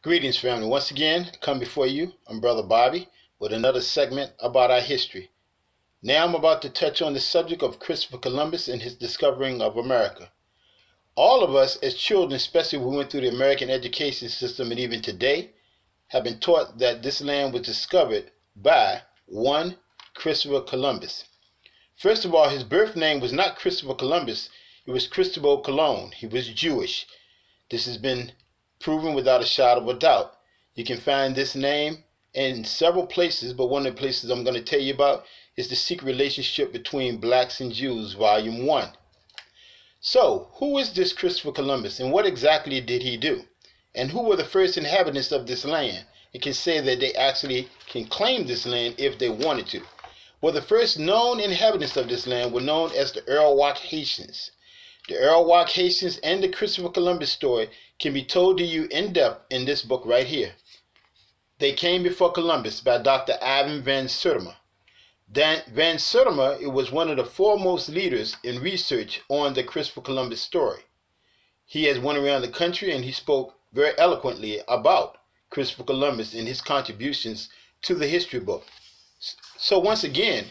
Greetings, family. Once again, come before you. I'm Brother Bobby with another segment about our history. Now I'm about to touch on the subject of Christopher Columbus and his discovering of America. All of us as children, especially when we went through the American education system and even today, have been taught that this land was discovered by one Christopher Columbus. First of all, his birth name was not Christopher Columbus. It was Cristobal Colon. He was Jewish. This has been proven without a shadow of a doubt. You can find this name in several places, but one of the places I'm going to tell you about is The Secret Relationship Between Blacks and Jews, Volume 1. So, who is this Christopher Columbus, and what exactly did he do? And who were the first inhabitants of this land? It can say that they actually can claim this land if they wanted to. Well, the first known inhabitants of this land were known as the Arawak Haitians. The Arawak Haitians and the Christopher Columbus story can be told to you in depth in this book right here. They Came Before Columbus by Dr. Ivan Van Sertima. Van Sertima was one of the foremost leaders in research on the Christopher Columbus story. He has went around the country and he spoke very eloquently about Christopher Columbus and his contributions to the history book. So once again,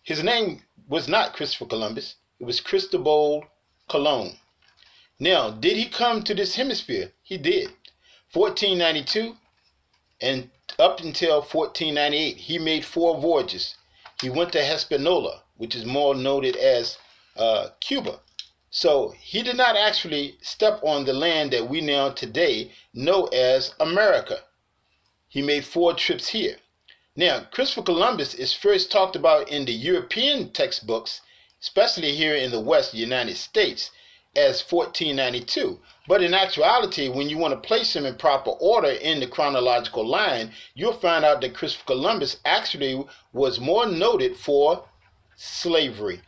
his name was not Christopher Columbus. It was Cristobal Colon. Now, did he come to this hemisphere? He did. 1492 and up until 1498, he made 4 voyages. He went to Hispaniola, which is more noted as Cuba. So he did not actually step on the land that we now today know as America. He made 4 trips here. Now, Christopher Columbus is first talked about in the European textbooks, especially here in the West, the United States, as 1492. But in actuality, when you want to place him in proper order in the chronological line, you'll find out that Christopher Columbus actually was more noted for slavery.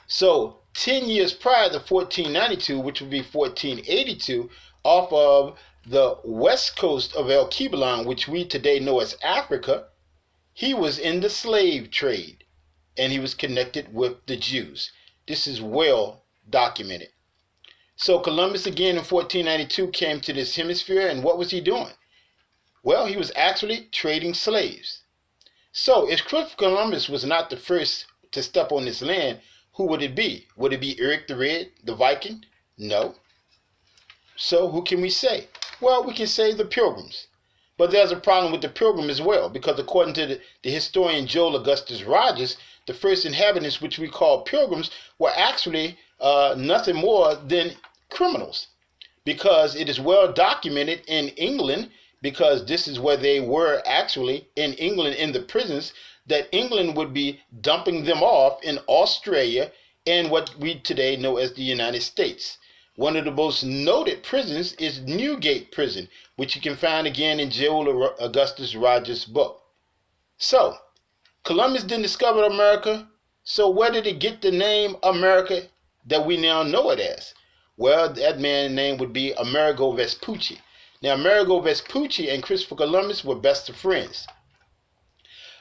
So 10 years prior to 1492, which would be 1482, off of the west coast of El Kibalon, which we today know as Africa, he was in the slave trade and he was connected with the Jews. This is well documented. So Columbus again in 1492 came to this hemisphere, and what was he doing? Well, he was actually trading slaves. So if Christopher Columbus was not the first to step on this land, who would it be? Would it be Eric the Red, the Viking? No. So who can we say? Well, we can say the Pilgrims. But there's a problem with the Pilgrim as well, because according to the historian Joel Augustus Rogers, the first inhabitants, which we call Pilgrims, were actually nothing more than criminals, because it is well documented in England, because this is where they were actually in England in the prisons, that England would be dumping them off in Australia and what we today know as the United States. One of the most noted prisons is Newgate Prison, which you can find again in Joel Augustus Rogers' book. So, Columbus didn't discover America, so where did it get the name America that we now know it as? Well, that man's name would be Amerigo Vespucci. Now, Amerigo Vespucci and Christopher Columbus were best of friends.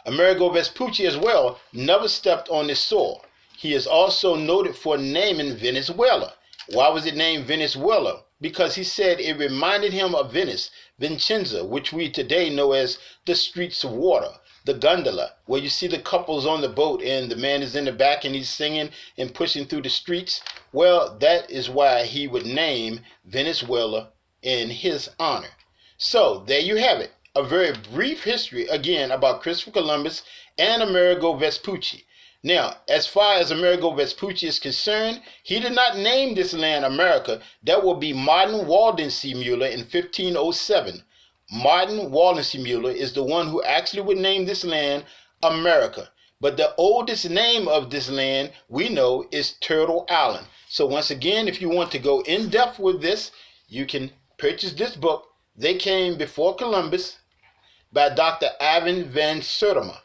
Amerigo Vespucci as well never stepped on this soil. He is also noted for naming Venezuela. Why was it named Venezuela? Because he said it reminded him of Venice, Vincenza, which we today know as the streets of water, the gondola, where you see the couples on the boat and the man is in the back and he's singing and pushing through the streets. Well, that is why he would name Venezuela in his honor. So there you have it, a very brief history again about Christopher Columbus and Amerigo Vespucci. Now, as far as Amerigo Vespucci is concerned, he did not name this land America. That will be Martin Waldenseemüller in 1507. Martin Waldenseemüller is the one who actually would name this land America. But the oldest name of this land we know is Turtle Island. So once again, if you want to go in depth with this, you can purchase this book, They Came Before Columbus, by Dr. Ivan Van Sertima.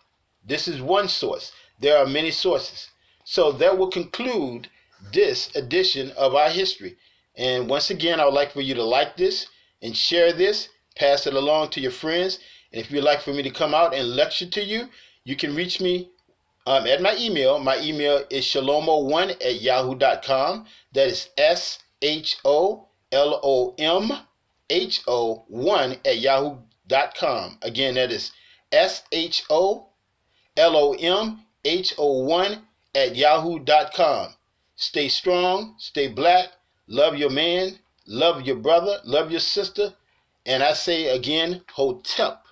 This is one source. There are many sources. So that will conclude this edition of our history. And once again, I would like for you to like this and share this, pass it along to your friends. And if you'd like for me to come out and lecture to you, you can reach me at my email. My email is shalomo1@yahoo.com. That is SHOLOM SHOLOMHO1 Again, that is SHOLOMHO1 Stay strong, stay black, love your man, love your brother, love your sister, and I say again, Hotep.